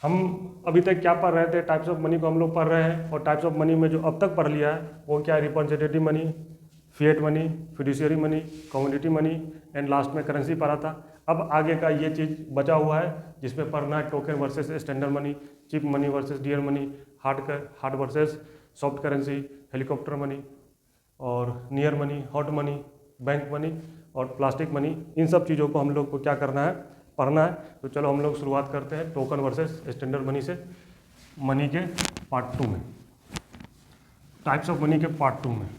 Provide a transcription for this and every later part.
हम अभी तक क्या पढ़ रहे थे, टाइप्स ऑफ मनी को हम लोग पढ़ रहे हैं, और टाइप्स ऑफ मनी में जो अब तक पढ़ लिया है वो क्या है, representative money, fiat money, fiduciary money, community money and last में करेंसी पढ़ा था। अब आगे का ये चीज़ बचा हुआ है जिसमें पढ़ना है token versus standard money, cheap money versus dear money, hard versus soft currency, helicopter money और near money, hot money, bank money और प्लास्टिक मनी। इन सब चीज़ों को हम लोग को क्या करना है, पढ़ना है। तो चलो हम लोग शुरुआत करते हैं टोकन वर्सेस स्टैंडर्ड मनी से, मनी के पार्ट 2 में, टाइप्स ऑफ मनी के पार्ट 2 में।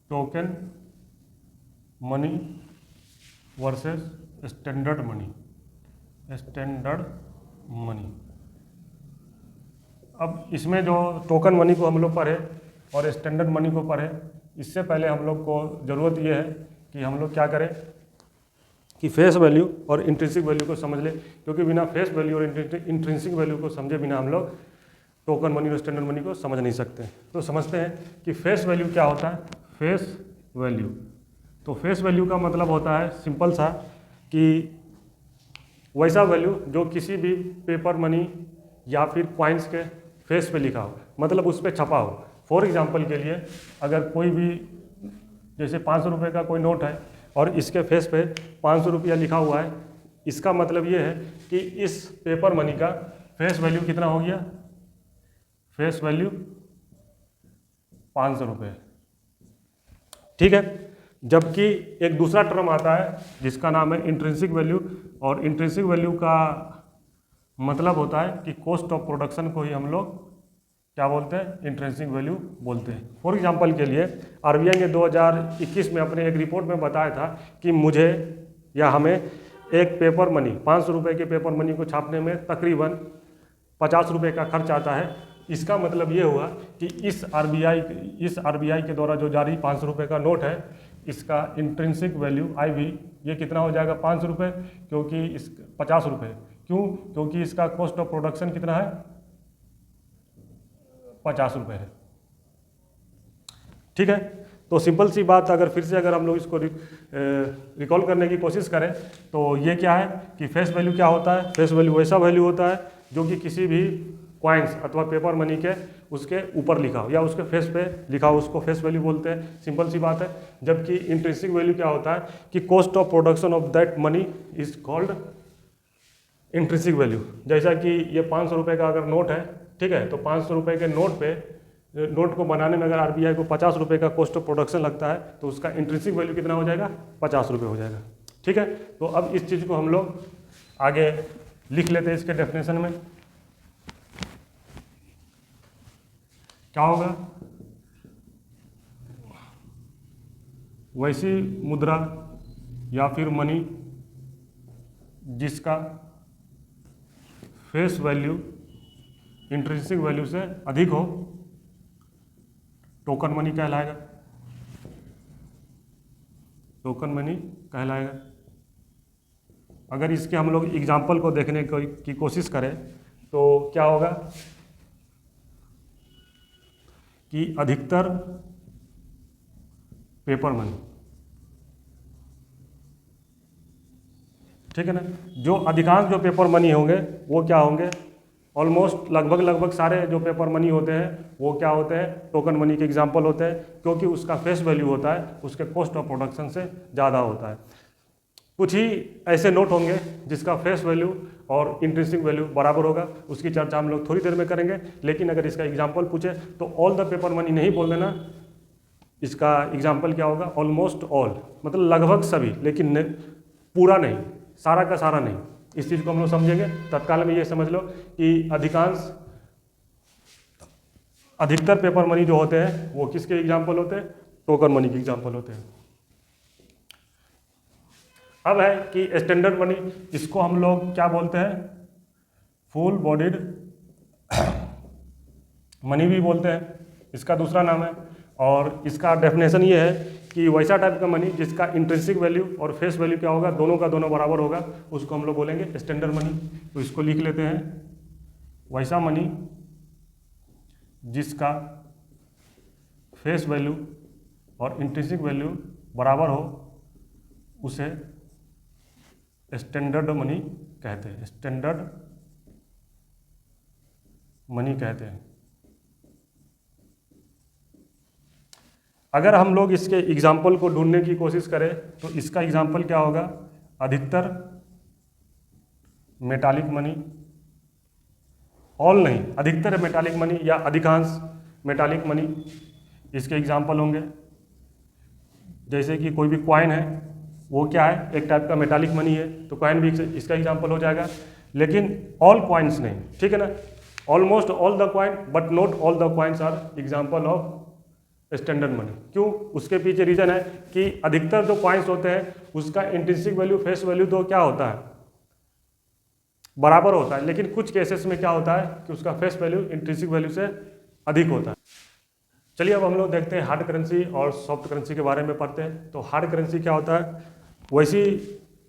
Token money versus standard money, standard money. अब इसमें जो टोकन मनी को हम लोग पढ़े और स्टैंडर्ड मनी को पढ़े, इससे पहले हम लोग को ज़रूरत ये है कि हम लोग क्या करें कि फेस वैल्यू और इंट्रिंसिक वैल्यू को समझ ले, क्योंकि बिना फेस वैल्यू और इंट्रिंसिक वैल्यू को समझे बिना हम लोग टोकन मनी और स्टैंडर्ड मनी को समझ नहीं सकते। तो समझते हैं कि फेस वैल्यू क्या होता है। फेस वैल्यू, तो फेस वैल्यू का मतलब होता है सिंपल सा कि वैसा वैल्यू जो किसी भी पेपर मनी या फिर कॉइन्स के फेस पे लिखा हो, मतलब उस पर छपा हो। फॉर एग्जांपल के लिए अगर कोई भी जैसे 500 रुपये का कोई नोट है और इसके फेस पे 500 रुपया लिखा हुआ है, इसका मतलब ये है कि इस पेपर मनी का फेस वैल्यू कितना हो गया, फेस वैल्यू 500 रुपये, ठीक है। जबकि एक दूसरा टर्म आता है जिसका नाम है इंट्रिंसिक वैल्यू, और इंट्रिंसिक वैल्यू का मतलब होता है कि कॉस्ट ऑफ प्रोडक्शन को ही हम लोग क्या बोलते हैं, इंट्रिंसिक वैल्यू बोलते हैं। फॉर एग्जांपल के लिए आरबीआई ने 2021 में अपने एक रिपोर्ट में बताया था कि मुझे या हमें एक पेपर मनी 500 रुपये के पेपर मनी को छापने में तकरीबन 50 रुपये का खर्च आता है। इसका मतलब ये हुआ कि इस आरबीआई के द्वारा जो जारी 500 रुपये का नोट है, इसका इंट्रिंसिक वैल्यू आईवी ये कितना हो जाएगा, 500 रुपये, क्योंकि इस 50 रुपये, क्यों, क्योंकि इसका कॉस्ट ऑफ प्रोडक्शन कितना है, 50 रुपये है, ठीक है। तो सिंपल सी बात, अगर फिर से अगर हम लोग इसको रिकॉल करने की कोशिश करें तो ये क्या है कि फेस वैल्यू क्या होता है। फेस वैल्यू वैसा वैल्यू होता है जो कि किसी भी कॉइन्स अथवा पेपर मनी के उसके ऊपर लिखा हो या उसके फेस पे लिखा हो, उसको फेस वैल्यू बोलते हैं, सिंपल सी बात है। जबकि इंट्रिंसिक वैल्यू क्या होता है कि cost of production of that money is called intrinsic value. जैसा कि ये 500 रुपये का अगर नोट है, ठीक है, तो 500 रुपये के नोट को बनाने में अगर आरबीआई को 50 रुपये का कॉस्ट ऑफ प्रोडक्शन लगता है तो उसका इंट्रिंसिक वैल्यू कितना हो जाएगा, 50 रुपये हो जाएगा, ठीक है। तो अब इस चीज़ को हम लोग आगे लिख लेते हैं इसके डेफिनेशन में। क्या होगा, वैसी मुद्रा या फिर मनी जिसका फेस वैल्यू इंट्रिंसिक वैल्यू से अधिक हो, टोकन मनी कहलाएगा, टोकन मनी कहलाएगा। अगर इसके हम लोग एग्जाम्पल को देखने की कोशिश करें तो क्या होगा कि अधिकतर पेपर मनी, ठीक है ना, जो अधिकांश जो पेपर मनी होंगे वो क्या होंगे, ऑलमोस्ट लगभग सारे जो पेपर मनी होते हैं वो क्या होते हैं, टोकन मनी के एग्जाम्पल होते हैं, क्योंकि उसका फेस वैल्यू होता है उसके कॉस्ट ऑफ प्रोडक्शन से ज़्यादा होता है। कुछ ही ऐसे नोट होंगे जिसका फेस वैल्यू और इंट्रिंसिक वैल्यू बराबर होगा, उसकी चर्चा हम लोग थोड़ी देर में करेंगे। लेकिन अगर इसका एग्जाम्पल पूछे तो ऑल द पेपर मनी नहीं बोल देना, इसका एग्जाम्पल क्या होगा, ऑलमोस्ट ऑल, मतलब लगभग सभी, लेकिन पूरा नहीं, सारा का सारा नहीं। इस चीज़ को हम लोग समझेंगे। तत्काल में ये समझ लो कि अधिकतर पेपर मनी जो होते हैं वो किसके एग्जाम्पल होते हैं, टोकन मनी के एग्जाम्पल होते हैं। अब है कि स्टैंडर्ड मनी, इसको हम लोग क्या बोलते हैं, फुल बॉडीड मनी भी बोलते हैं, इसका दूसरा नाम है। और इसका डेफिनेशन ये है कि वैसा टाइप का मनी जिसका इंट्रिंसिक वैल्यू और फेस वैल्यू क्या होगा, दोनों का दोनों बराबर होगा, उसको हम लोग बोलेंगे स्टैंडर्ड मनी। तो इसको लिख लेते हैं, वैसा मनी जिसका फेस वैल्यू और इंट्रिंसिक वैल्यू बराबर हो उसे स्टैंडर्ड मनी कहते हैं, स्टैंडर्ड मनी कहते हैं। अगर हम लोग इसके एग्जाम्पल को ढूंढने की कोशिश करें तो इसका एग्जाम्पल क्या होगा, अधिकतर मेटालिक मनी, ऑल नहीं, अधिकतर मेटालिक मनी या अधिकांश मेटालिक मनी इसके एग्जाम्पल होंगे। जैसे कि कोई भी कॉइन है, वो क्या है, एक टाइप का मेटालिक मनी है, तो कॉइन भी इसका एग्जाम्पल हो जाएगा। लेकिन ऑल कॉइन्स नहीं, ठीक है ना, almost all the coin but not all the coins are example of standard money. क्यों? उसके पीछे रीजन है कि अधिकतर जो कॉइन्स होते हैं उसका इंट्रिंसिक वैल्यू फेस वैल्यू तो क्या होता है, बराबर होता है, लेकिन कुछ केसेस में क्या होता है कि उसका फेस वैल्यू इंट्रिंसिक वैल्यू से अधिक होता है। चलिए अब हम लोग देखते हैं हार्ड करेंसी और सॉफ्ट करेंसी के बारे में पढ़ते हैं। तो हार्ड करेंसी क्या होता है, वैसी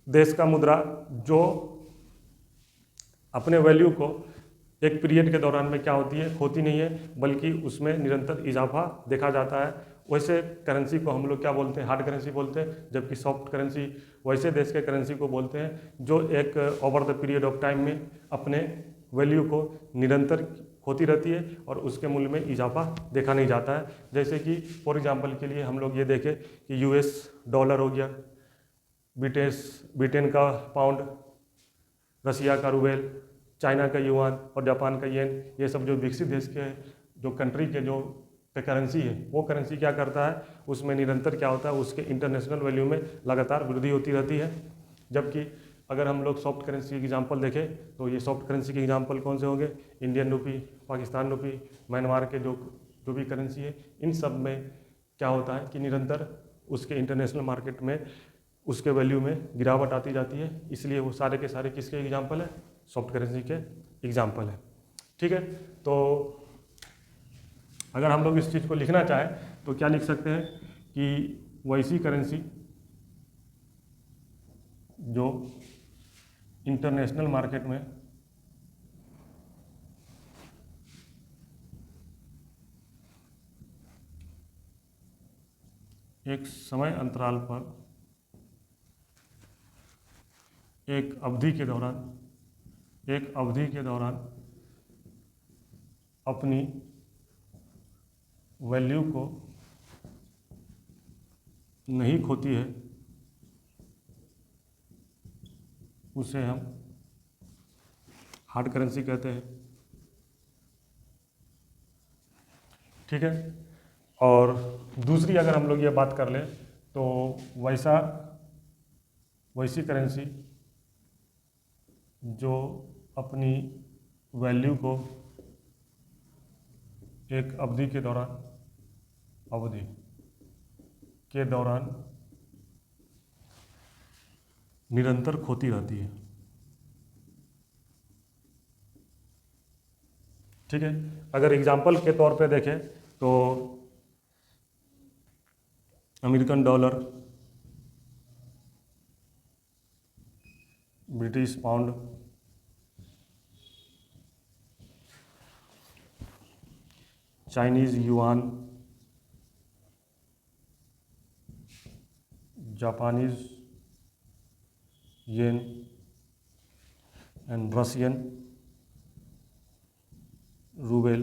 देश का मुद्रा जो अपने वैल्यू को एक पीरियड के दौरान में क्या होती है, खोती नहीं है, बल्कि उसमें निरंतर इजाफा देखा जाता है। वैसे करेंसी को हम लोग क्या बोलते हैं, हार्ड करेंसी बोलते हैं। जबकि सॉफ्ट करेंसी वैसे देश के करेंसी को बोलते हैं जो एक over the period of time में अपने वैल्यू को निरंतर होती रहती है और उसके मूल्य में इजाफा देखा नहीं जाता है। जैसे कि फॉर एग्जांपल के लिए हम लोग ये देखें कि यूएस डॉलर हो गया, ब्रिटेन का पाउंड, रसिया का रूबेल, चाइना का युआन और जापान का येन, ये सब जो विकसित देश के जो कंट्री के जो करेंसी है, वो करेंसी क्या करता है, उसमें निरंतर क्या होता है, उसके इंटरनेशनल वैल्यू में लगातार वृद्धि होती रहती है। जबकि अगर हम लोग सॉफ्ट करेंसी की एग्जांपल देखें तो ये सॉफ्ट करेंसी के एग्जांपल कौन से होंगे, इंडियन रुपी, पाकिस्तान रुपी, म्यांमार के जो भी करेंसी है, इन सब में क्या होता है कि निरंतर उसके इंटरनेशनल मार्केट में उसके वैल्यू में गिरावट आती जाती है। इसलिए वो सारे के सारे किसके एग्जाम्पल है, सॉफ्ट करेंसी के एग्जाम्पल है। ठीक है, तो अगर हम लोग इस चीज़ को लिखना चाहें तो क्या लिख सकते हैं कि वैसी करेंसी जो इंटरनेशनल मार्केट में एक समय अंतराल पर एक अवधि के दौरान अपनी वैल्यू को नहीं खोती है, उसे हम हार्ड करेंसी कहते हैं। ठीक है, और दूसरी अगर हम लोग ये बात कर लें तो वैसी करेंसी जो अपनी वैल्यू को एक अवधि के दौरान निरंतर खोती रहती है। ठीक है, अगर एग्जाम्पल के तौर पे देखें तो American dollar, British pound, Chinese yuan, Japanese yen and Russian ruble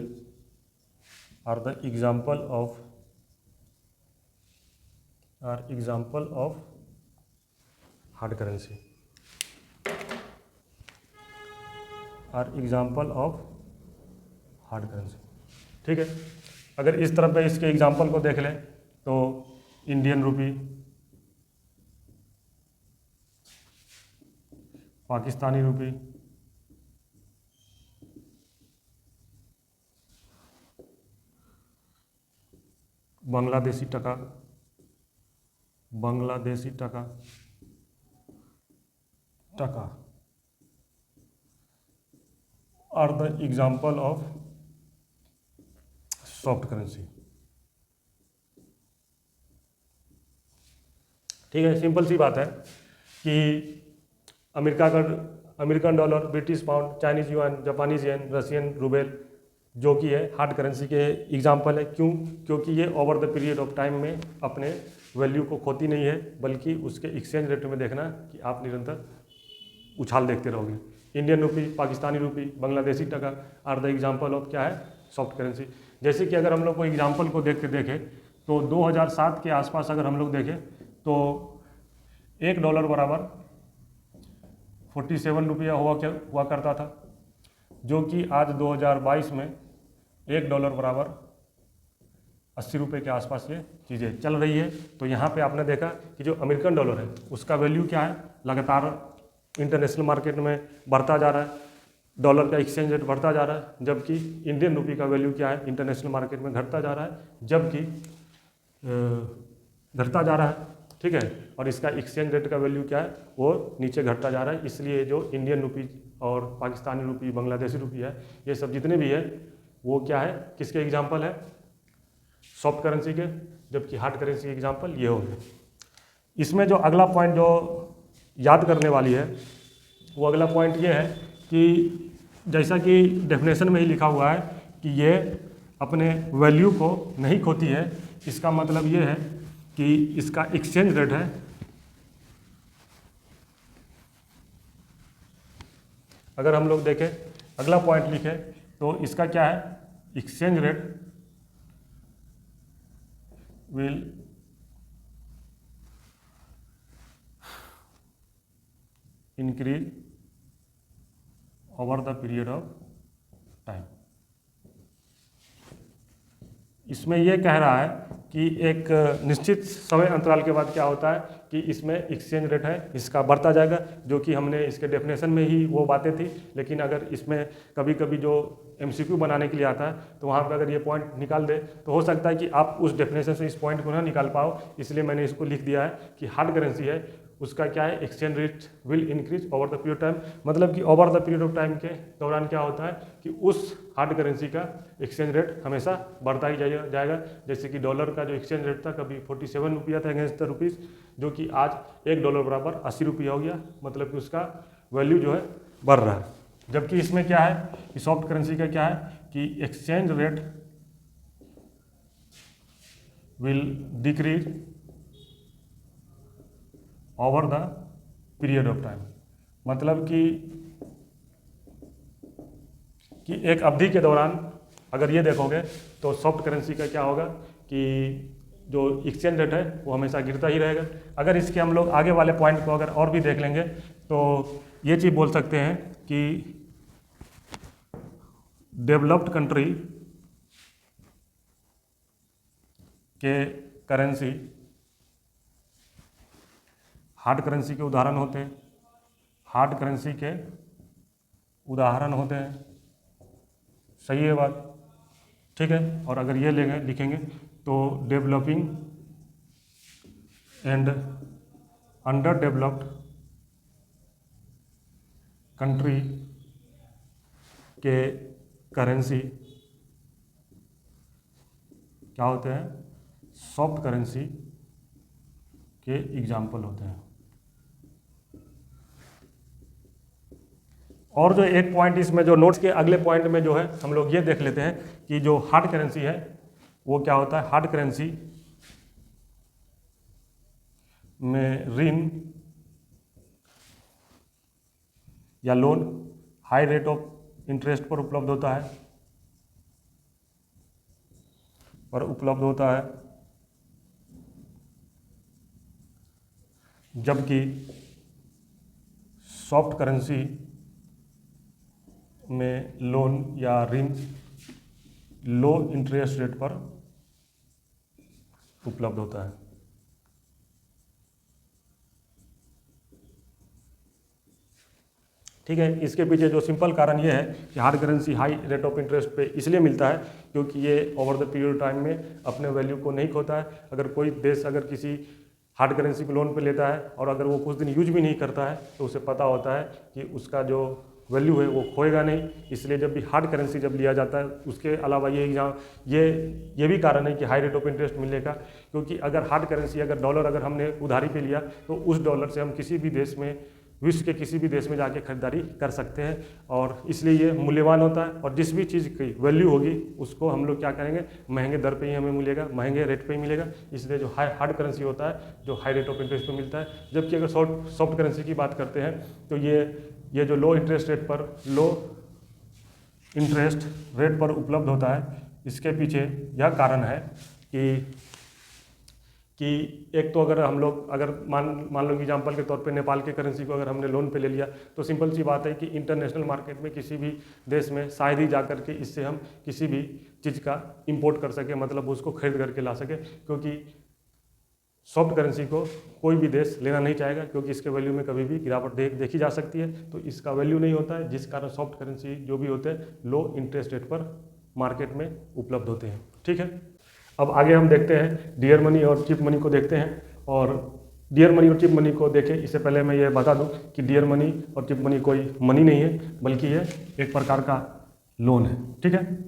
are the example of hard currency, ठीक है। अगर इस तरह पे इसके एग्जाम्पल को देख लें तो Indian rupee, Pakistani rupee, Bangladeshi taka are the example of soft currency. ठीक है, सिंपल सी बात है कि American dollar, British pound, Chinese yuan, Japanese yen, Russian rouble जो कि है हार्ड करेंसी के एग्जाम्पल है। क्यों? क्योंकि ये over the period of time में अपने वैल्यू को खोती नहीं है, बल्कि उसके एक्सचेंज रेट में देखना कि आप निरंतर उछाल देखते रहोगे। Indian rupee, Pakistani rupee, Bangladeshi taka are the example of क्या है, सॉफ्ट करेंसी। जैसे कि अगर हम लोग को एग्जाम्पल को देखें तो 2007 के आसपास अगर हम लोग देखें तो $1 बराबर 47 रुपया हुआ करता था, जो कि आज 2022 में $1 बराबर 80 रुपये के आसपास ये चीज़ें चल रही है। तो यहाँ पे आपने देखा कि जो अमेरिकन डॉलर है उसका वैल्यू क्या है, लगातार इंटरनेशनल मार्केट में बढ़ता जा रहा है, डॉलर का एक्सचेंज रेट बढ़ता जा रहा है, जबकि इंडियन रुपी का वैल्यू क्या है, इंटरनेशनल मार्केट में घटता जा रहा है, जबकि घटता जा रहा है। ठीक है, और इसका एक्सचेंज रेट का वैल्यू क्या है, वो नीचे घटता जा रहा है। इसलिए जो इंडियन रुपी और पाकिस्तानी रुपी, बांग्लादेशी रुपी है, ये सब जितने भी है वो क्या है, किसके एग्जाम्पल है, सॉफ्ट करेंसी के, जबकि हार्ड करेंसी के एग्जाम्पल ये हो गए। इसमें जो अगला पॉइंट जो याद करने वाली है वो अगला पॉइंट ये है कि जैसा कि डेफिनेशन में ही लिखा हुआ है कि ये अपने वैल्यू को नहीं खोती है। इसका मतलब ये है कि इसका एक्सचेंज रेट है, अगर हम लोग देखें अगला पॉइंट लिखे तो इसका क्या है, exchange rate will increase over the period of time. इसमें यह कह रहा है कि एक निश्चित समय अंतराल के बाद क्या होता है कि इसमें एक्सचेंज रेट है इसका बढ़ता जाएगा, जो कि हमने इसके डेफिनेशन में ही वो बातें थी। लेकिन अगर इसमें कभी कभी जो एमसीक्यू बनाने के लिए आता है तो वहाँ पर अगर ये पॉइंट निकाल दे तो हो सकता है कि आप उस डेफिनेशन से इस पॉइंट को ना निकाल पाओ, इसलिए मैंने इसको लिख दिया है कि हार्ड करेंसी है उसका क्या है, exchange rate will increase over the period time. मतलब कि over the period of time के दौरान क्या होता है कि उस हार्ड करेंसी का एक्सचेंज रेट हमेशा बढ़ता ही जाएगा। जैसे कि डॉलर का जो एक्सचेंज रेट था कभी 47 रुपया था अगेंस्ट द रुपीज़, जो कि आज $1 बराबर 80 रुपया हो गया। मतलब कि उसका वैल्यू जो है बढ़ रहा है। जबकि इसमें क्या है कि सॉफ्ट करेंसी का क्या है कि exchange rate will decrease over the period of time. मतलब कि एक अवधि के दौरान अगर ये देखोगे तो सॉफ्ट करेंसी का क्या होगा कि जो एक्सचेंज रेट है वो हमेशा गिरता ही रहेगा। अगर इसके हम लोग आगे वाले पॉइंट को अगर और भी देख लेंगे तो ये चीज़ बोल सकते हैं कि डेवलप्ड कंट्री के करेंसी हार्ड करेंसी के उदाहरण होते हैं, हार्ड करेंसी के उदाहरण होते हैं। सही है बात, ठीक है। और अगर ये लिखेंगे तो developing and under developed country के करेंसी क्या होते हैं, सॉफ्ट करेंसी के एग्जाम्पल होते हैं। और जो एक पॉइंट इसमें जो नोट्स के अगले पॉइंट में जो है हम लोग ये देख लेते हैं कि जो हार्ड करेंसी है वो क्या होता है। हार्ड करेंसी में ऋण या loan high rate of interest पर उपलब्ध होता है, जबकि सॉफ्ट करेंसी में लोन या ऋण लो इंटरेस्ट रेट पर उपलब्ध होता है। ठीक है, इसके पीछे जो सिंपल कारण ये है कि hard currency high rate of interest पे इसलिए मिलता है क्योंकि ये ओवर द पीरियड टाइम में अपने वैल्यू को नहीं खोता है। अगर कोई देश अगर किसी हार्ड करेंसी को लोन पे लेता है और अगर वो कुछ दिन यूज भी नहीं करता है तो उसे पता होता है कि उसका जो वैल्यू है वो खोएगा नहीं। इसलिए जब भी हार्ड करेंसी जब लिया जाता है, उसके अलावा ये भी कारण है कि हाई रेट ऑफ इंटरेस्ट मिलने का, क्योंकि अगर हार्ड करेंसी अगर डॉलर अगर हमने उधारी पे लिया तो उस डॉलर से हम किसी भी देश में विश्व के किसी भी देश में जाके खरीदारी कर सकते हैं, और इसलिए ये मूल्यवान होता है। और जिस भी चीज़ की वैल्यू होगी उसको हम लोग क्या करेंगे, महंगे दर पे ही हमें मिलेगा, महंगे रेट पे ही मिलेगा। इसलिए जो हार्ड करेंसी होता है जो हाई रेट ऑफ इंटरेस्ट पे मिलता है। जबकि अगर सॉफ्ट करेंसी की बात करते हैं तो ये जो लो इंटरेस्ट रेट पर उपलब्ध होता है, इसके पीछे यह कारण है कि एक तो अगर हम लोग मान लो एग्जाम्पल के तौर पे नेपाल के करेंसी को अगर हमने लोन पे ले लिया, तो सिंपल सी बात है कि इंटरनेशनल मार्केट में किसी भी देश में शायद ही जा करके इससे हम किसी भी चीज़ का इंपोर्ट कर सके, मतलब उसको खरीद करके ला सके, क्योंकि सॉफ्ट करेंसी को कोई भी देश लेना नहीं चाहेगा, क्योंकि इसके वैल्यू में कभी भी गिरावट देखी जा सकती है। तो इसका वैल्यू नहीं होता है, जिस कारण सॉफ्ट करेंसी जो भी होते हैं लो इंटरेस्ट रेट पर मार्केट में उपलब्ध होते हैं। ठीक है, अब आगे हम देखते हैं डियर मनी और चिप मनी को देखते हैं। और डियर मनी और चिप मनी को देखें इससे पहले मैं ये बता दूं कि डियर मनी और चिप मनी कोई मनी नहीं है, बल्कि ये एक प्रकार का लोन है। ठीक है,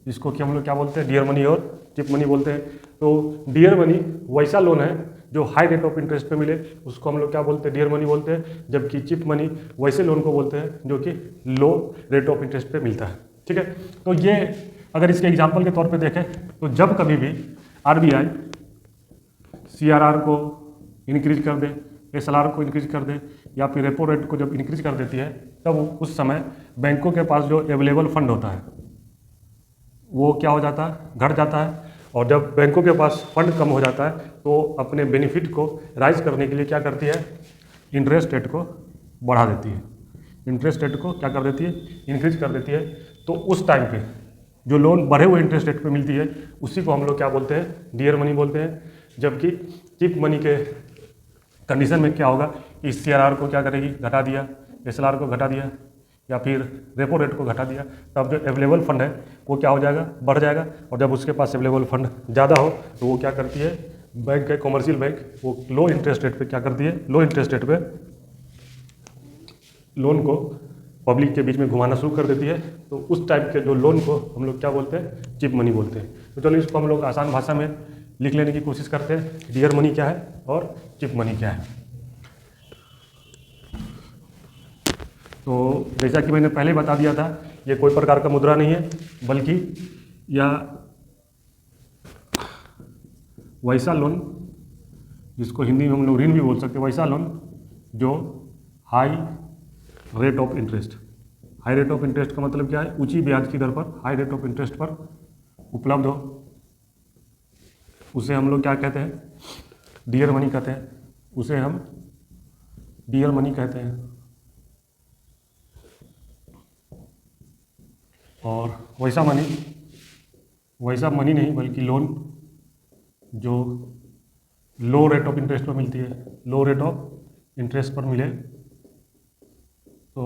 इसको कि हम लोग क्या बोलते हैं, डियर मनी और चिप मनी बोलते हैं। तो डियर मनी वैसा लोन है जो हाई रेट ऑफ इंटरेस्ट पे मिले, उसको हम लोग क्या बोलते हैं, डियर मनी बोलते हैं। जबकि चिप मनी वैसे लोन को बोलते हैं जो कि लो रेट ऑफ इंटरेस्ट पे मिलता है। ठीक है, तो ये अगर इसके एग्जाम्पल के तौर पे देखें तो जब कभी भी RBI CRR को इंक्रीज कर दे, SLR को इंक्रीज कर दे, या फिर रेपो रेट को जब इंक्रीज कर देती है, तब उस समय बैंकों के पास जो अवेलेबल फंड होता है वो क्या हो जाता है, घट जाता है। और जब बैंकों के पास फंड कम हो जाता है तो अपने बेनिफिट को राइज करने के लिए क्या करती है, इंटरेस्ट रेट को बढ़ा देती है, इंटरेस्ट रेट को क्या कर देती है, इंक्रीज कर देती है। तो उस टाइम पे जो लोन बढ़े हुए इंटरेस्ट रेट पे मिलती है उसी को हम लोग क्या बोलते हैं, डियर मनी बोलते हैं। जबकि चिप मनी के कंडीशन में क्या होगा कि CRR को क्या करेगी, घटा दिया, SLR को घटा दिया, या फिर रेपो रेट को घटा दिया, तब जो अवेलेबल फंड है वो क्या हो जाएगा, बढ़ जाएगा। और जब उसके पास अवेलेबल फंड ज़्यादा हो तो वो क्या करती है, बैंक है कॉमर्शियल बैंक, वो लो इंटरेस्ट रेट पे क्या करती है, लो इंटरेस्ट रेट पे लोन को पब्लिक के बीच में घुमाना शुरू कर देती है। तो उस टाइप के जो लोन को हम लोग क्या बोलते हैं, चिप मनी बोलते हैं। तो चलो इसको हम लोग आसान भाषा में लिख लेने की कोशिश करते हैं, डियर मनी क्या है और चिप मनी क्या है। तो जैसा कि मैंने पहले बता दिया था, ये कोई प्रकार का मुद्रा नहीं है, बल्कि यह वैसा लोन, जिसको हिंदी में हम लोग ऋण भी बोल सकते हैं, वैसा लोन जो high rate of interest, high rate of interest का मतलब क्या है, ऊंची ब्याज की दर पर, हाई रेट ऑफ इंटरेस्ट पर उपलब्ध हो, उसे हम लोग क्या कहते हैं, डियर मनी कहते हैं। उसे हम डियर मनी कहते हैं। और वैसा मनी नहीं, बल्कि लोन जो लो रेट ऑफ इंटरेस्ट पर मिलती है, लो रेट ऑफ इंटरेस्ट पर मिले तो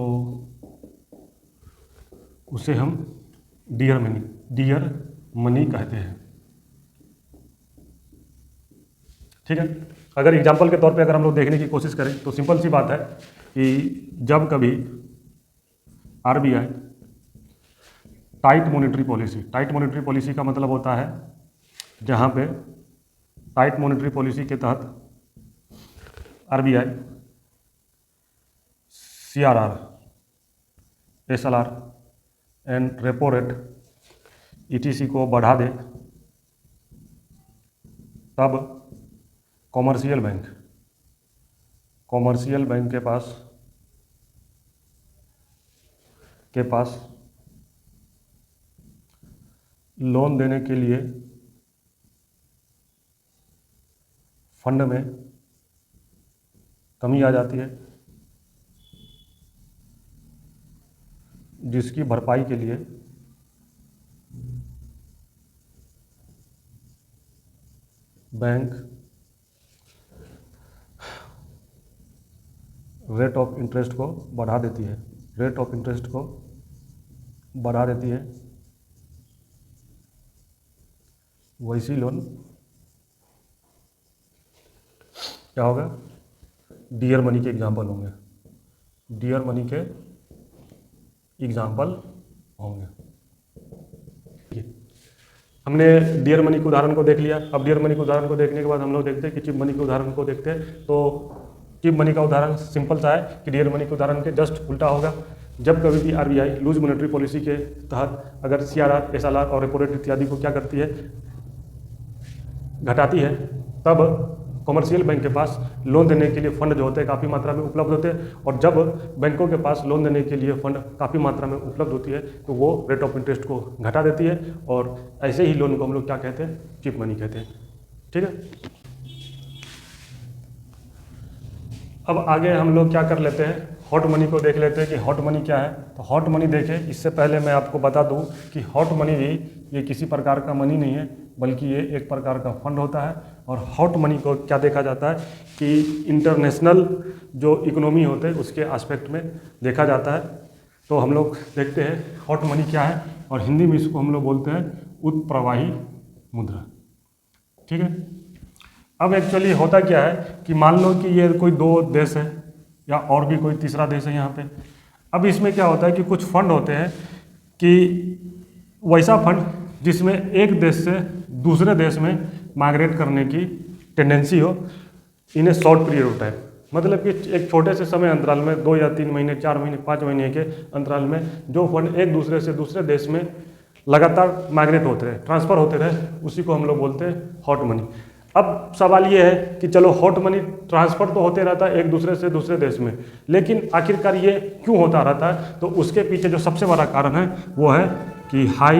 उसे हम डियर मनी कहते हैं। ठीक है, अगर एग्जाम्पल के तौर पे अगर हम लोग देखने की कोशिश करें तो सिंपल सी बात है कि जब कभी RBI टाइट मॉनेटरी पॉलिसी का मतलब होता है जहाँ पे टाइट मॉनेटरी पॉलिसी के तहत RBI CRR, SLR and repo rate ETC को बढ़ा दे, तब कॉमर्शियल बैंक के पास लोन देने के लिए फंड में कमी आ जाती है, जिसकी भरपाई के लिए बैंक रेट ऑफ इंटरेस्ट को बढ़ा देती है, वैसी लोन क्या होगा, डियर मनी के एग्जाम्पल होंगे, हमने डियर मनी के उदाहरण को देख लिया। अब डियर मनी के उदाहरण को देखने के बाद हम लोग देखते हैं कि चिप मनी के उदाहरण को देखते हैं। तो चीप मनी का उदाहरण सिंपल सा है कि डियर मनी के उदाहरण के जस्ट उल्टा होगा। जब कभी भी आरबीआई लूज मॉनेटरी पॉलिसी के तहत अगर सीआरआर, एसएलआर और रेपो रेट इत्यादि को क्या करती है, घटाती है, तब कॉमर्शियल बैंक के पास लोन देने के लिए फंड जो होते हैं काफ़ी मात्रा में उपलब्ध होते हैं, और जब बैंकों के पास लोन देने के लिए फंड काफ़ी मात्रा में उपलब्ध होती है तो वो रेट ऑफ इंटरेस्ट को घटा देती है, और ऐसे ही लोन को हम लोग क्या कहते हैं, चीप मनी कहते हैं। ठीक है, अब आगे हम लोग क्या कर लेते हैं, हॉट मनी को देख लेते हैं कि हॉट मनी क्या है। तो हॉट मनी देखें, इससे पहले मैं आपको बता दूं कि हॉट मनी भी ये किसी प्रकार का मनी नहीं है, बल्कि ये एक प्रकार का फंड होता है। और हॉट मनी को क्या देखा जाता है कि इंटरनेशनल जो इकोनॉमी होते हैं उसके एस्पेक्ट में देखा जाता है। तो हम लोग देखते हैं हॉट मनी क्या है, और हिंदी में इसको हम लोग बोलते हैं उत्प्रवाही मुद्रा। ठीक है, अब एक्चुअली होता क्या है कि मान लो कि ये कोई दो देश है या और भी कोई तीसरा देश है यहाँ पे। अब इसमें क्या होता है कि कुछ फंड होते हैं कि वैसा फंड जिसमें एक देश से दूसरे देश में माइग्रेट करने की टेंडेंसी हो in a short period of time, मतलब कि एक छोटे से समय अंतराल में 2 या 3 महीने, 4 महीने, 5 महीने के अंतराल में जो फंड एक दूसरे से दूसरे देश में लगातार माइग्रेट होते रहे, ट्रांसफ़र होते रहे, उसी को हम लोग बोलते हैं हॉट मनी। अब सवाल ये है कि चलो हॉट मनी ट्रांसफ़र तो होते रहता है एक दूसरे से दूसरे देश में, लेकिन आखिरकार ये क्यों होता रहता है, तो उसके पीछे जो सबसे बड़ा कारण है वो है कि high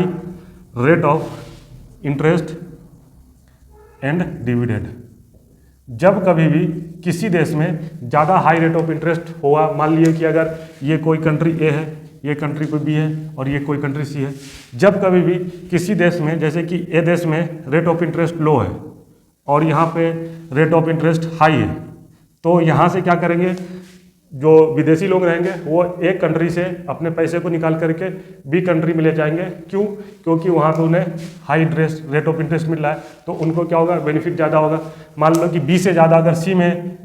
rate of interest and dividend. जब कभी भी किसी देश में ज़्यादा हाई रेट ऑफ इंटरेस्ट हुआ, मान लीजिए कि अगर ये कोई कंट्री ए है, ये कंट्री कोई बी है और ये कोई कंट्री सी है, जब कभी भी किसी देश में, जैसे कि ए देश में रेट ऑफ इंटरेस्ट लो है और यहाँ पे रेट ऑफ इंटरेस्ट हाई है, तो यहाँ से क्या करेंगे, जो विदेशी लोग रहेंगे वो एक कंट्री से अपने पैसे को निकाल करके बी कंट्री में ले जाएंगे। क्यों? क्योंकि वहाँ पे उन्हें high interest rate of interest मिल रहा है, तो उनको क्या होगा, बेनिफिट ज़्यादा होगा। मान लो कि बी से ज़्यादा अगर सी में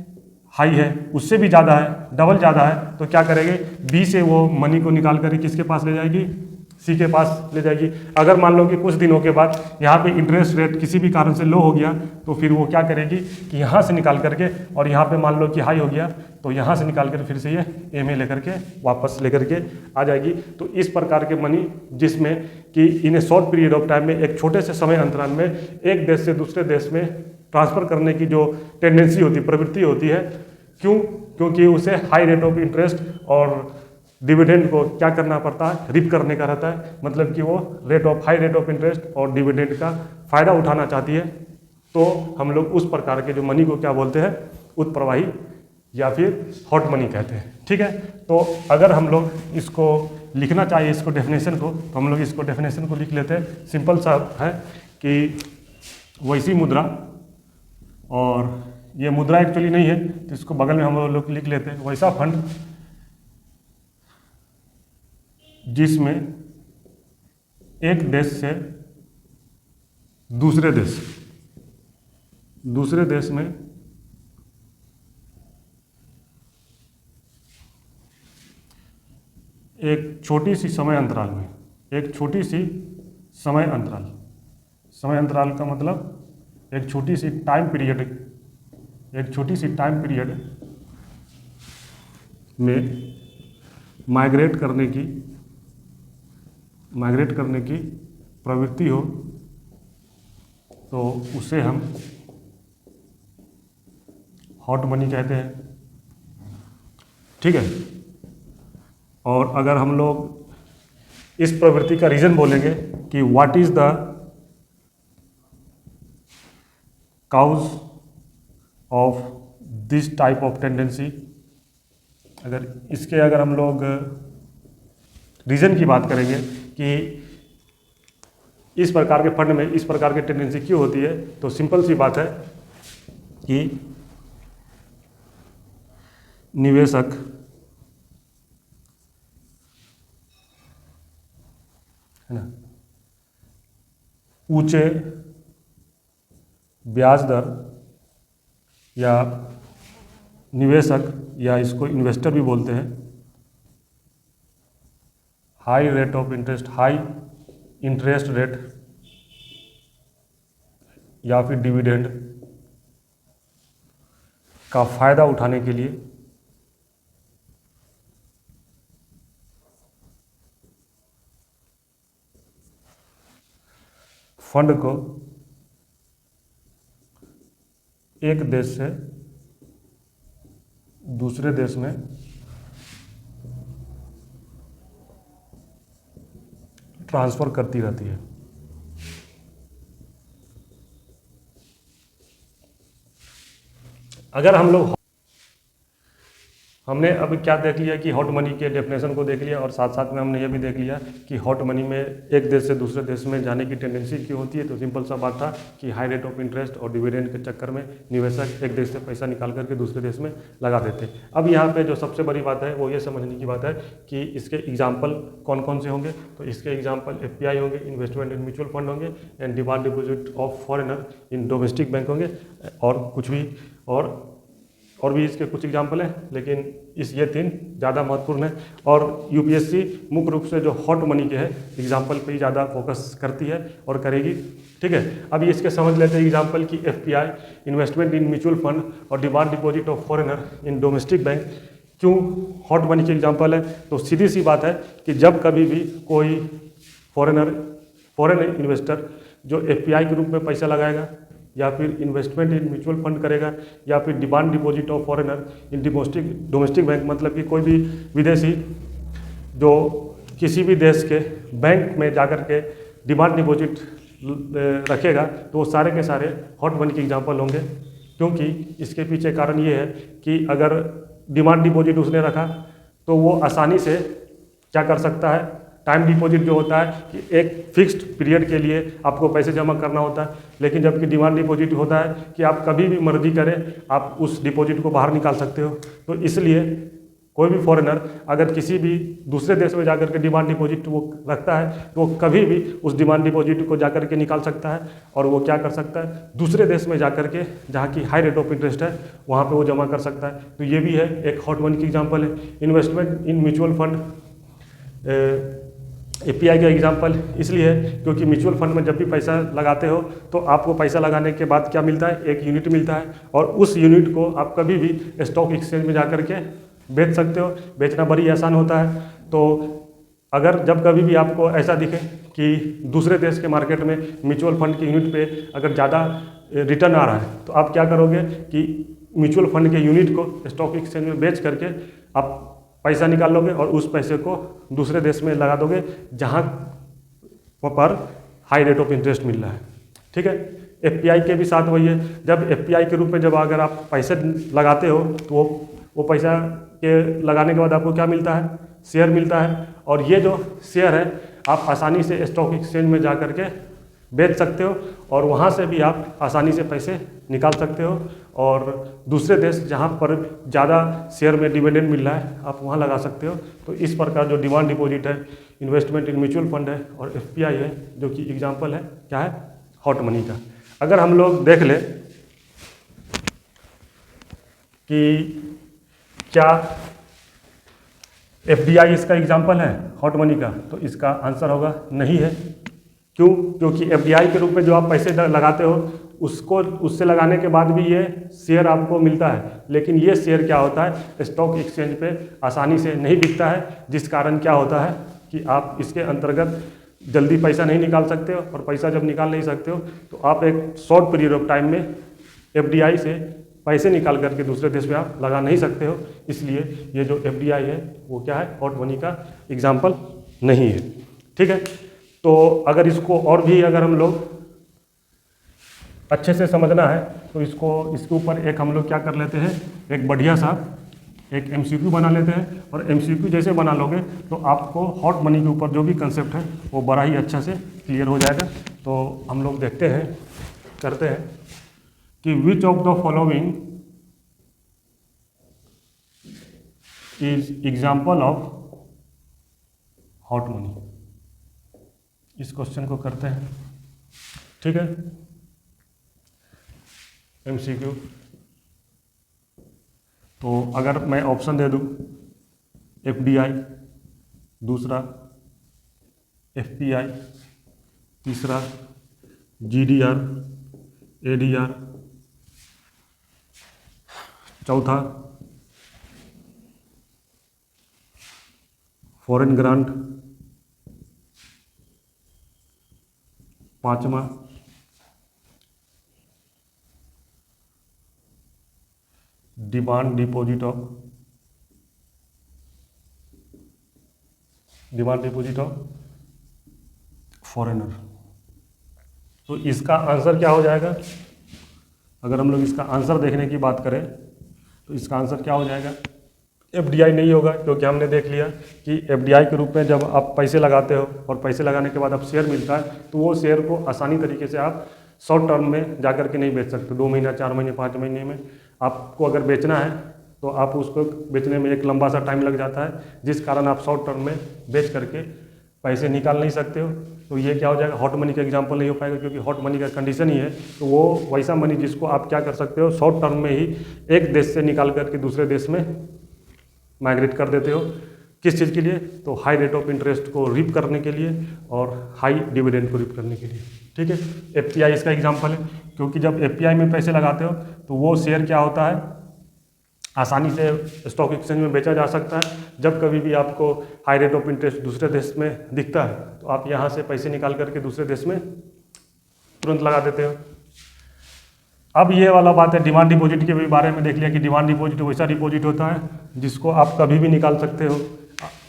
हाई है, उससे भी ज़्यादा है, डबल ज़्यादा है, तो क्या करेंगे, बी से वो मनी को निकाल कर किसके पास ले जाएगी, सी के पास ले जाएगी। अगर मान लो कि कुछ दिनों के बाद यहाँ पे इंटरेस्ट रेट किसी भी कारण से लो हो गया, तो फिर वो क्या करेगी कि यहाँ से निकाल करके, और यहाँ पे मान लो कि हाई हो गया, तो यहाँ से निकाल कर फिर से ये ए में लेकर के वापस लेकर के आ जाएगी। तो इस प्रकार के मनी जिसमें कि in a short period of time में, एक छोटे से समय अंतराल में एक देश से दूसरे देश में ट्रांसफ़र करने की जो टेंडेंसी होती है, प्रवृत्ति होती है। क्यों? क्योंकि उसे हाई रेट ऑफ इंटरेस्ट और डिविडेंड को क्या करना पड़ता है, रिप करने का रहता है, मतलब कि वो हाई रेट ऑफ इंटरेस्ट और डिविडेंड का फ़ायदा उठाना चाहती है। तो हम लोग उस प्रकार के जो मनी को क्या बोलते हैं, उत्प्रवाही या फिर हॉट मनी कहते हैं। ठीक है, तो अगर हम लोग इसको लिखना चाहिए, इसको डेफिनेशन को, तो हम लोग इसको डेफिनेशन को लिख लेते हैं। सिंपल सा है कि वैसी मुद्रा, और ये मुद्रा एक्चुअली नहीं है तो इसको बगल में हम लोग लिख लेते हैं, वैसा फंड जिसमें एक देश से दूसरे देश में एक छोटी सी समय अंतराल में, एक छोटी सी समय अंतराल का मतलब एक छोटी सी टाइम पीरियड में माइग्रेट करने की प्रवृत्ति हो, तो उसे हम हॉट मनी कहते हैं। ठीक है, और अगर हम लोग इस प्रवृत्ति का रीज़न बोलेंगे कि what is the cause of this type of tendency, अगर हम लोग रीज़न की बात करेंगे कि इस प्रकार के फंड में इस प्रकार की टेंडेंसी क्यों होती है, तो सिंपल सी बात है कि निवेशक है ना, ऊंचे ब्याज दर, या निवेशक या इसको इन्वेस्टर भी बोलते हैं, हाई इंटरेस्ट रेट या फिर डिविडेंड का फ़ायदा उठाने के लिए फंड को एक देश से दूसरे देश में ट्रांसफ़र करती रहती है। अगर हमने अब क्या देख लिया कि हॉट मनी के डेफिनेशन को देख लिया, और साथ साथ में हमने ये भी देख लिया कि हॉट मनी में एक देश से दूसरे देश में जाने की टेंडेंसी क्यों होती है। तो सिंपल सा बात था कि हाई रेट ऑफ इंटरेस्ट और डिविडेंड के चक्कर में निवेशक एक देश से पैसा निकाल करके दूसरे देश में लगा देते हैं। अब यहाँ पे जो सबसे बड़ी बात है वो ये समझने की बात है कि इसके एग्जाम्पल कौन कौन से होंगे। तो इसके एग्जाम्पल FPI होंगे, इन्वेस्टमेंट इन म्यूचुअल फंड होंगे, and demand deposit of foreigner in domestic bank होंगे, और कुछ भी और भी इसके कुछ एग्जाम्पल हैं, लेकिन ये 3 ज़्यादा महत्वपूर्ण है। और UPSC मुख्य रूप से जो हॉट मनी के है एग्जाम्पल पे ही ज़्यादा फोकस करती है और करेगी। ठीक है, अभी इसके समझ लेते हैं एग्जाम्पल की FPI, investment in mutual fund, और demand deposit of foreigner in domestic bank क्यों हॉट मनी के एग्जाम्पल है। तो सीधी सी बात है कि जब कभी भी कोई फॉरेन इन्वेस्टर जो FPI के रूप में पैसा लगाएगा, या फिर इन्वेस्टमेंट इन म्यूचुअल फंड करेगा, या फिर demand deposit of foreigner in domestic bank, मतलब कि कोई भी विदेशी जो किसी भी देश के बैंक में जाकर के डिमांड डिपॉजिट रखेगा, तो वो सारे के सारे हॉट मनी के एग्जाम्पल होंगे। क्योंकि इसके पीछे कारण ये है कि अगर डिमांड डिपॉजिट उसने रखा तो वो आसानी से क्या कर सकता है, टाइम डिपॉजिट जो होता है कि एक फिक्स्ड पीरियड के लिए आपको पैसे जमा करना होता है, लेकिन जबकि डिमांड डिपॉजिट होता है कि आप कभी भी मर्जी करें आप उस डिपॉजिट को बाहर निकाल सकते हो। तो इसलिए कोई भी फॉरेनर अगर किसी भी दूसरे देश में जाकर के डिमांड डिपॉजिट वो रखता है तो वो कभी भी उस डिमांड डिपॉजिट को जाकर के निकाल सकता है, और वो क्या कर सकता है, दूसरे देश में जाकर के जहाँ की हाई रेट ऑफ इंटरेस्ट है वहाँ पे वो जमा कर सकता है। तो ये भी है एक हॉट मनी की एग्जांपल है। Investment in mutual fund FPI का एग्जांपल इसलिए है क्योंकि म्यूचुअल फंड में जब भी पैसा लगाते हो तो आपको पैसा लगाने के बाद क्या मिलता है, एक यूनिट मिलता है, और उस यूनिट को आप कभी भी स्टॉक एक्सचेंज में जाकर के बेच सकते हो। बेचना बड़ी आसान होता है। तो अगर जब कभी भी आपको ऐसा दिखे कि दूसरे देश के मार्केट में म्यूचुअल फंड के यूनिट पे अगर ज़्यादा रिटर्न आ रहा है तो आप क्या करोगे कि म्यूचुअल फंड के यूनिट को स्टॉक एक्सचेंज में बेच करके आप पैसा निकाल लोगे और उस पैसे को दूसरे देश में लगा दोगे जहाँ पर हाई रेट ऑफ इंटरेस्ट मिल रहा है। ठीक है, FPI के भी साथ वही है। जब FPI के रूप में जब अगर आप पैसे लगाते हो तो वो पैसा के लगाने के बाद आपको क्या मिलता है, शेयर मिलता है, और ये जो शेयर है आप आसानी से स्टॉक एक्सचेंज में जा कर के बेच सकते हो, और वहाँ से भी आप आसानी से पैसे निकाल सकते हो, और दूसरे देश जहाँ पर ज़्यादा शेयर में डिविडेंड मिल रहा है आप वहाँ लगा सकते हो। तो इस प्रकार जो डिमांड डिपॉजिट है, इन्वेस्टमेंट इन म्यूचुअल फंड है, और FPI है जो कि एग्जांपल है क्या है, हॉट मनी का। अगर हम लोग देख ले कि क्या FDI इसका एग्जांपल है हॉट मनी का, तो इसका आंसर होगा नहीं है। क्यों? क्योंकि FDI के रूप में जो आप पैसे लगाते हो उससे लगाने के बाद भी ये शेयर आपको मिलता है, लेकिन ये शेयर क्या होता है, स्टॉक एक्सचेंज पे आसानी से नहीं बिकता है, जिस कारण क्या होता है कि आप इसके अंतर्गत जल्दी पैसा नहीं निकाल सकते हो, और पैसा जब निकाल नहीं सकते हो तो आप एक शॉर्ट पीरियड ऑफ टाइम में FDI से पैसे निकाल करके दूसरे देश में आप लगा नहीं सकते हो। इसलिए ये जो FDI है वो क्या है, हॉट मनी का एग्जाम्पल नहीं है। ठीक है, तो अगर इसको और भी अगर हम लोग अच्छे से समझना है तो इसके ऊपर एक हम लोग क्या कर लेते हैं, एक बढ़िया सा एक MCQ बना लेते हैं, और MCQ जैसे बना लोगे तो आपको हॉट मनी के ऊपर जो भी कंसेप्ट है वो बड़ा ही अच्छा से क्लियर हो जाएगा। तो हम लोग देखते हैं, करते हैं कि which of the following is example of hot money. इस क्वेश्चन को करते हैं। ठीक है, MCQ। तो अगर मैं ऑप्शन दे दूं, FDI, दूसरा FPI, तीसरा GDR, ADR, चौथा फॉरेन ग्रांट, पांचवा डिमांड डिपॉजिट ऑफ फॉरेनर। तो इसका आंसर क्या हो जाएगा? अगर हम लोग इसका आंसर देखने की बात करें तो इसका आंसर क्या हो जाएगा? एफडीआई नहीं होगा, क्योंकि हमने देख लिया कि एफडीआई के रूप में जब आप पैसे लगाते हो और पैसे लगाने के बाद आप शेयर मिलता है तो वो शेयर को आसानी तरीके से आप शॉर्ट टर्म में जा कर के नहीं बेच सकते। 2 महीना, 4 महीने, 5 महीने में आपको अगर बेचना है तो आप उसको बेचने में एक लंबा सा टाइम लग जाता है, जिस कारण आप शॉर्ट टर्म में बेच करके पैसे निकाल नहीं सकते हो। तो ये क्या हो जाएगा? हॉट मनी का एग्जांपल नहीं हो पाएगा, क्योंकि हॉट मनी का कंडीशन ही है तो वो वैसा मनी जिसको आप क्या कर सकते हो, शॉर्ट टर्म में ही एक देश से निकाल करके दूसरे देश में माइग्रेट कर देते हो। किस चीज़ के लिए? तो हाई रेट ऑफ इंटरेस्ट को रिप करने के लिए और हाई डिविडेंड को रिप करने के लिए। ठीक है, एफपीआई इसका एग्जांपल है, क्योंकि जब एफपीआई में पैसे लगाते हो तो वो शेयर क्या होता है, आसानी से स्टॉक एक्सचेंज में बेचा जा सकता है। जब कभी भी आपको हाई रेट ऑफ इंटरेस्ट दूसरे देश में दिखता है तो आप यहाँ से पैसे निकाल करके दूसरे देश में तुरंत लगा देते हो। अब ये वाला बात है, डिमांड डिपॉजिट के भी बारे में देख लिया कि डिमांड डिपॉजिट वैसा डिपॉजिट होता है जिसको आप कभी भी निकाल सकते हो।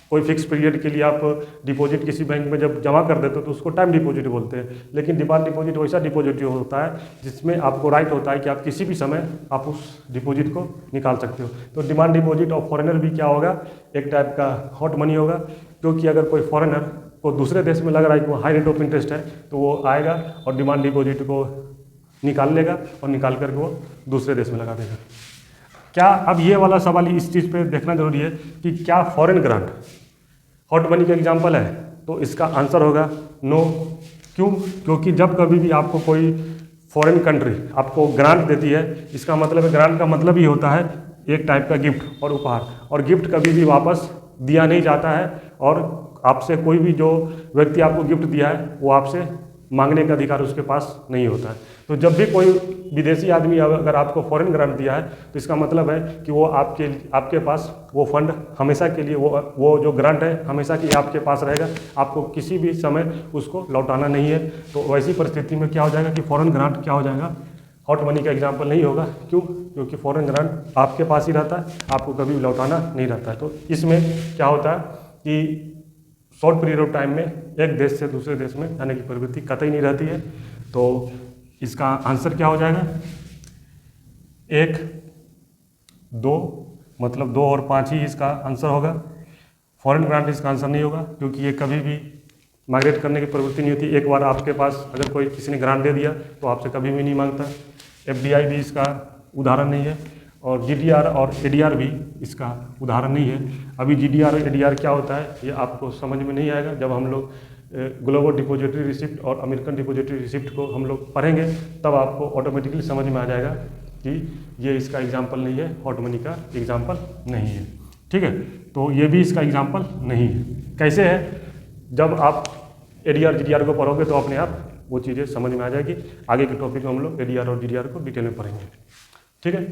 कोई फिक्स पीरियड के लिए आप डिपॉजिट किसी बैंक में जब जमा कर देते हो तो उसको टाइम डिपॉजिट बोलते हैं। लेकिन डिमांड डिपॉजिट वैसा डिपॉजिट होता है जिसमें आपको राइट होता है कि आप किसी भी समय आप उस डिपॉजिट को निकाल सकते हो। तो डिमांड डिपॉजिट ऑफ फॉरेनर भी क्या होगा? एक टाइप का हॉट मनी होगा, क्योंकि अगर कोई फॉरेनर को दूसरे देश में लग रहा है कि वो हाई रेट ऑफ इंटरेस्ट है तो वो आएगा और डिमांड डिपॉजिट को निकाल लेगा और निकाल करके वो दूसरे देश में लगा देगा। क्या अब ये वाला सवाल इस चीज़ पे देखना जरूरी है कि क्या फॉरेन ग्रांट हॉट मनी का एग्जांपल है? तो इसका आंसर होगा नो। क्यों? क्योंकि जब कभी भी आपको कोई फॉरेन कंट्री आपको ग्रांट देती है, इसका मतलब है, ग्रांट का मतलब ही होता है एक टाइप का गिफ्ट और उपहार, और गिफ्ट कभी भी वापस दिया नहीं जाता है और आपसे कोई भी जो व्यक्ति आपको गिफ्ट दिया है वो आपसे मांगने का अधिकार उसके पास नहीं होता है। तो जब भी कोई विदेशी आदमी अगर आपको फॉरेन ग्रांट दिया है तो इसका मतलब है कि वो आपके पास वो फंड हमेशा के लिए, वो जो ग्रांट है हमेशा के लिए आपके पास रहेगा, आपको किसी भी समय उसको लौटाना नहीं है। तो वैसी परिस्थिति में क्या हो जाएगा कि फॉरेन ग्रांट क्या हो जाएगा? हॉट मनी का एग्जाम्पल नहीं होगा। क्यों? क्योंकि फॉरेन ग्रांट आपके पास ही रहता है, आपको कभी लौटाना नहीं रहता है। तो इसमें क्या होता है कि शॉर्ट पीरियड ऑफ टाइम में एक देश से दूसरे देश में जाने की प्रवृत्ति कतई नहीं रहती है। तो इसका आंसर क्या हो जाएगा? 1, 2, मतलब 2 और 5 ही इसका आंसर होगा। फॉरेन ग्रांट इसका आंसर नहीं होगा, क्योंकि ये कभी भी माइग्रेट करने की प्रवृत्ति नहीं होती। एक बार आपके पास अगर कोई किसी ने ग्रांट दे दिया तो आपसे कभी भी नहीं मांगता। एफडीआई भी इसका उदाहरण नहीं है, और जीडीआर और एडीआर भी इसका उदाहरण नहीं है। अभी जीडीआर और एडीआर क्या होता है ये आपको समझ में नहीं आएगा। जब हम लोग ग्लोबल डिपॉजिटरी रिसिप्ट और अमेरिकन डिपॉजिटरी रिसिप्ट को हम लोग पढ़ेंगे तब आपको ऑटोमेटिकली समझ में आ जाएगा कि ये इसका एग्जाम्पल नहीं है, हॉट मनी का एग्जाम्पल नहीं है। ठीक है, तो ये भी इसका एग्जाम्पल नहीं है। कैसे है? जब आप एडीआर जीडीआर को पढ़ोगे तो अपने आप वो चीज़ें समझ में आ जाएगी। आगे के टॉपिक में हम लोग एडीआर और जीडीआर को डिटेल में पढ़ेंगे। ठीक है,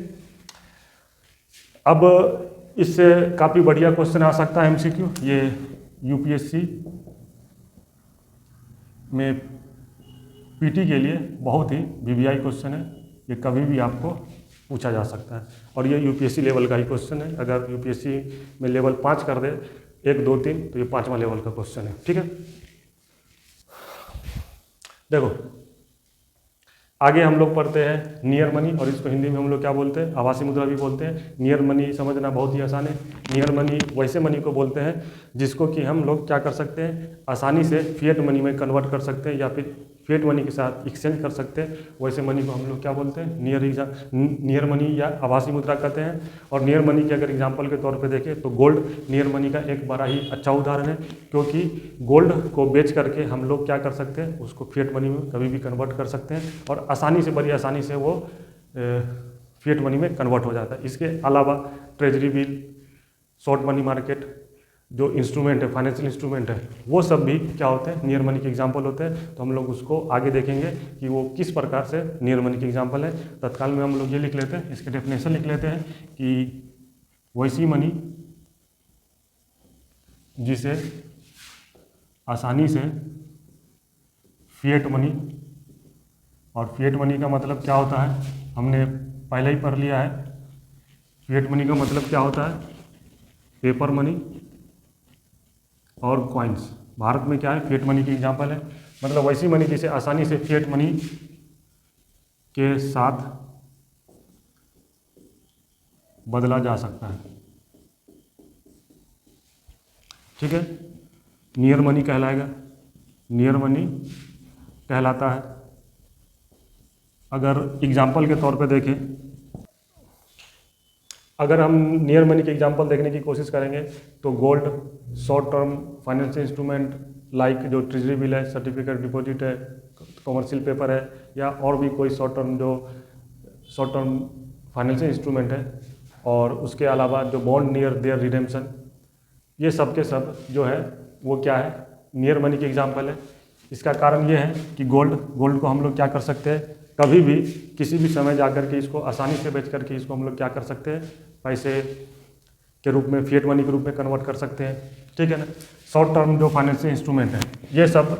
अब इससे काफ़ी बढ़िया क्वेश्चन आ सकता है एमसीक्यू। ये यूपीएससी में पीटी के लिए बहुत ही वीवीआई क्वेश्चन है। ये कभी भी आपको पूछा जा सकता है, और ये यूपीएससी लेवल का ही क्वेश्चन है। अगर यूपीएससी में लेवल 5 कर दे 1, 2, 3 तो ये 5वां लेवल का क्वेश्चन है। ठीक है, देखो आगे हम लोग पढ़ते हैं नियर मनी, और इसको हिंदी में हम लोग क्या बोलते हैं? आभासी मुद्रा भी बोलते हैं। नियर मनी समझना बहुत ही आसान है। नियर मनी वैसे मनी को बोलते हैं जिसको कि हम लोग क्या कर सकते हैं, आसानी से फिएट मनी में कन्वर्ट कर सकते हैं या फिर फिएट मनी के साथ एक्सचेंज कर सकते हैं। वैसे मनी को हम लोग क्या बोलते हैं? नियर मनी या आभासी मुद्रा कहते हैं। और नियर मनी के अगर एग्जाम्पल के तौर पर देखें तो गोल्ड नियर मनी का एक बड़ा ही अच्छा उदाहरण है, क्योंकि गोल्ड को बेच करके हम लोग क्या कर सकते हैं, उसको फिएट मनी में कभी भी कन्वर्ट कर सकते हैं और आसानी से, बड़ी आसानी से वो फिएट मनी में कन्वर्ट हो जाता है। इसके अलावा treasury bill, short money market, जो इंस्ट्रूमेंट है, फाइनेंशियल इंस्ट्रूमेंट है, वो सब भी क्या होते हैं, नियर मनी के एग्जाम्पल होते हैं। तो हम लोग उसको आगे देखेंगे कि वो किस प्रकार से नियर मनी के एग्जाम्पल है। तत्काल में हम लोग ये लिख लेते हैं, इसके डेफिनेशन लिख लेते हैं कि वैसी मनी जिसे आसानी से फिएट मनी, और फिएट मनी का मतलब क्या होता है हमने पहले ही पढ़ लिया है। फिएट मनी का मतलब क्या होता है, पेपर मनी और कॉइन्स। भारत में क्या है, फिएट मनी की एग्जांपल है, मतलब वैसी मनी जिसे आसानी से फिएट मनी के साथ बदला जा सकता है। ठीक है, नियर मनी कहलाएगा, नियर मनी कहलाता है। अगर एग्जाम्पल के तौर पे देखें, अगर हम नियर मनी के एग्जाम्पल देखने की कोशिश करेंगे तो gold, short term financial instrument like जो ट्रेजरी बिल है, सर्टिफिकेट डिपॉजिट है, कमर्शियल पेपर है, या और भी कोई शॉर्ट टर्म फाइनेंशियल इंस्ट्रूमेंट है, और उसके अलावा जो बॉन्ड नियर देयर रिडेम्पशन, ये सब के सब जो है वो क्या है, नियर मनी के एग्जाम्पल है। इसका कारण ये है कि गोल्ड को हम लोग क्या कर सकते हैं, कभी भी किसी भी समय जाकर के इसको आसानी से बेच करके इसको हम लोग क्या कर सकते हैं, पैसे के रूप में, फिएट मनी के रूप में कन्वर्ट कर सकते हैं। ठीक है ना। शॉर्ट टर्म जो फाइनेंशियल इंस्ट्रूमेंट है, ये सब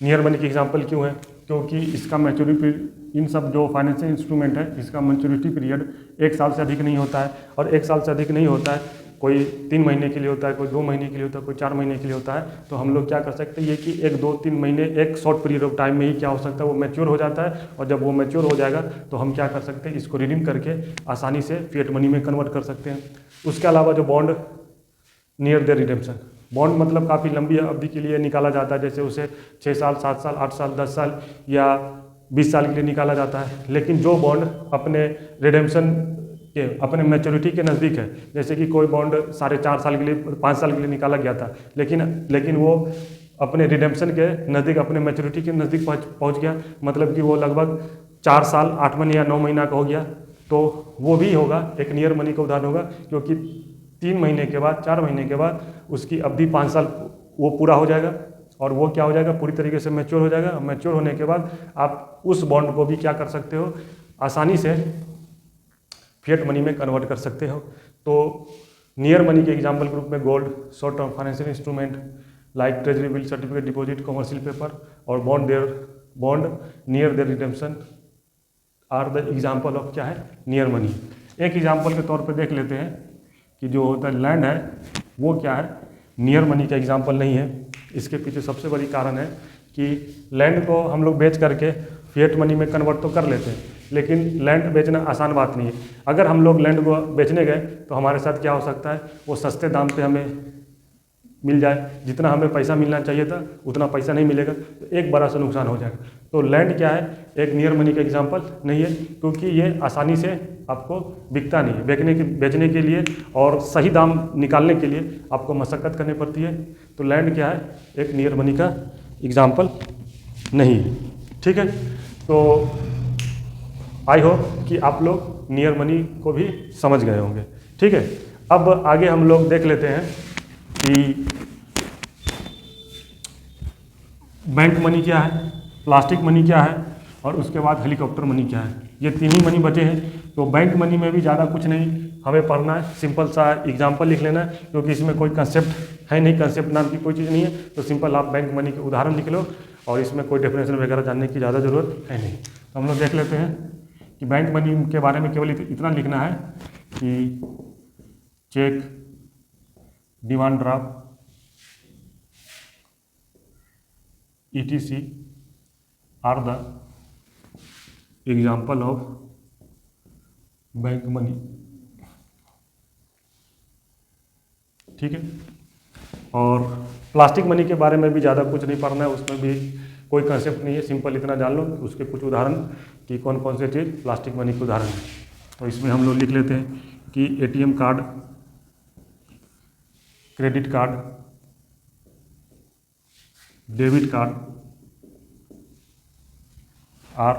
नियर मनी की एग्जांपल क्यों है, क्योंकि इसका मैच्योरिटी, इन सब जो फाइनेंशियल इंस्ट्रूमेंट है इसका मैच्योरिटी पीरियड 1 साल से अधिक नहीं होता है, और 1 साल से अधिक नहीं होता है, कोई 3 महीने के लिए होता है, कोई 2 महीने के लिए होता है, कोई 4 महीने के लिए होता है। तो हम लोग क्या कर सकते हैं, ये कि 1, 2, 3 महीने, एक शॉर्ट पीरियड ऑफ टाइम में ही क्या हो सकता है, वो मैच्योर हो जाता है, और जब वो मैच्योर हो जाएगा तो हम क्या कर सकते हैं, इसको रिडीम करके आसानी से फिएट मनी में कन्वर्ट कर सकते हैं। उसके अलावा जो bond near their redemption, bond मतलब काफ़ी लंबी अवधि के लिए निकाला जाता है, जैसे उसे 6 साल, 7 साल, 8 साल, 10 साल या 20 साल के लिए निकाला जाता है। लेकिन जो बॉन्ड अपने रिडेम्पशन के, अपने मैच्योरिटी के नज़दीक है, जैसे कि कोई बॉन्ड 4.5 साल के लिए, 5 साल के लिए निकाला गया था, लेकिन वो अपने रिडेम्पशन के नज़दीक, अपने मैच्योरिटी के नज़दीक पहुँच गया, मतलब कि वो लगभग 4 साल 8 महीने या 9 महीना का हो गया, तो वो भी होगा, एक नियर मनी का उदाहरण होगा, क्योंकि 3 महीने के बाद, 4 महीने के बाद उसकी अवधि 5 साल वो पूरा हो जाएगा, और वो क्या हो जाएगा, पूरी तरीके से मैच्योर हो जाएगा। मैच्योर होने के बाद आप उस बॉन्ड को भी क्या कर सकते हो, आसानी से फिएट मनी में कन्वर्ट कर सकते हो। तो नियर मनी के एग्जाम्पल के रूप में gold, short term financial instrument like treasury bill, certificate deposit, commercial paper और bond near their redemption are the example of क्या है, नियर मनी। एक एग्जाम्पल के तौर पे देख लेते हैं कि जो होता है लैंड है, वो क्या है, नियर मनी का एग्जाम्पल नहीं है। इसके पीछे सबसे बड़ी कारण है कि लैंड को हम लोग बेच करके फिएट मनी में कन्वर्ट तो कर लेते हैं, लेकिन लैंड बेचना आसान बात नहीं है। अगर हम लोग लैंड को बेचने गए तो हमारे साथ क्या हो सकता है, वो सस्ते दाम पे हमें मिल जाए, जितना हमें पैसा मिलना चाहिए था उतना पैसा नहीं मिलेगा, तो एक बड़ा सा नुकसान हो जाएगा। तो लैंड क्या है, एक नियर मनी का एग्जाम्पल नहीं है, क्योंकि ये आसानी से आपको बिकता नहीं है। बेचने के लिए और सही दाम निकालने के लिए आपको मशक्क़त करनी पड़ती है। तो लैंड क्या है, एक नियर मनी का एग्जाम्पल नहीं है। ठीक है, तो आई होप कि आप लोग नियर मनी को भी समझ गए होंगे। ठीक है, अब आगे हम लोग देख लेते हैं कि बैंक मनी क्या है, प्लास्टिक मनी क्या है, और उसके बाद हेलीकॉप्टर मनी क्या है। ये 3 ही मनी बचे हैं। तो बैंक मनी में भी ज़्यादा कुछ नहीं हमें पढ़ना है, सिंपल सा एग्जाम्पल लिख लेना है, क्योंकि इसमें कोई कंसेप्ट है नहीं, कंसेप्ट नाम की कोई चीज़ नहीं है। तो सिंपल आप बैंक मनी के उदाहरण लिख लो, और इसमें कोई डेफिनेशन वगैरह जानने की ज़्यादा ज़रूरत है नहीं। तो हम लोग देख लेते हैं कि बैंक मनी के बारे में केवल इतना लिखना है कि cheque, demand draft, ETC are the example of bank money. ठीक है, और प्लास्टिक मनी के बारे में भी ज़्यादा कुछ नहीं पढ़ना है, उसमें भी कोई कंसेप्ट नहीं है, सिंपल इतना जान लो उसके कुछ उदाहरण कि कौन कौन से चीज़ प्लास्टिक मनी के उदाहरण है। तो इसमें हम लोग लिख लेते हैं कि ATM card, credit card, debit card are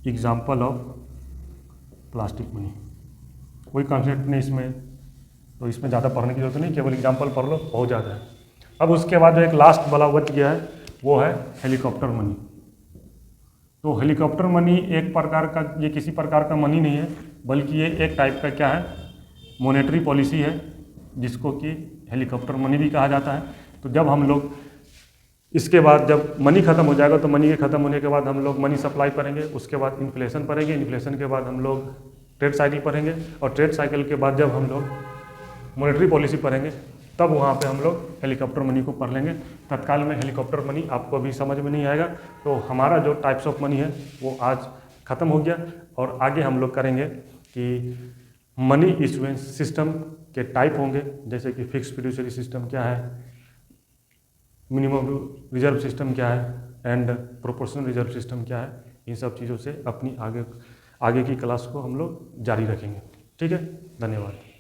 example of plastic money. कोई कॉन्सेप्ट नहीं इसमें, तो इसमें ज़्यादा पढ़ने की जरूरत नहीं, केवल एग्जाम्पल पढ़ लो, बहुत ज़्यादा है। अब उसके बाद जो एक लास्ट वाला बच गया है वो है हेलीकॉप्टर मनी। तो हेलीकॉप्टर मनी एक प्रकार का, ये किसी प्रकार का मनी नहीं है, बल्कि ये एक टाइप का क्या है, मॉनेटरी पॉलिसी है, जिसको कि हेलीकॉप्टर मनी भी कहा जाता है। तो जब हम लोग इसके बाद जब मनी ख़त्म हो जाएगा, तो मनी के ख़त्म होने के बाद हम लोग मनी सप्लाई पढ़ेंगे, उसके बाद इन्फ्लेशन पढ़ेंगे, इन्फ्लेशन के बाद हम लोग ट्रेड साइकिल पढ़ेंगे, और ट्रेड साइकिल के बाद जब हम लोग मॉनेटरी पॉलिसी पढ़ेंगे, तब वहाँ पे हम लोग हेलीकॉप्टर मनी को पढ़ लेंगे। तत्काल में हेलीकॉप्टर मनी आपको अभी समझ में नहीं आएगा। तो हमारा जो टाइप्स ऑफ मनी है वो आज ख़त्म हो गया, और आगे हम लोग करेंगे कि मनी इश्यूएंस सिस्टम के टाइप होंगे, जैसे कि फिक्स फिड्यूशियरी सिस्टम क्या है, मिनिमम रिजर्व सिस्टम क्या है, एंड प्रोपोर्शनल रिजर्व सिस्टम क्या है। इन सब चीज़ों से अपनी आगे की क्लास को हम लोग जारी रखेंगे। ठीक है, धन्यवाद।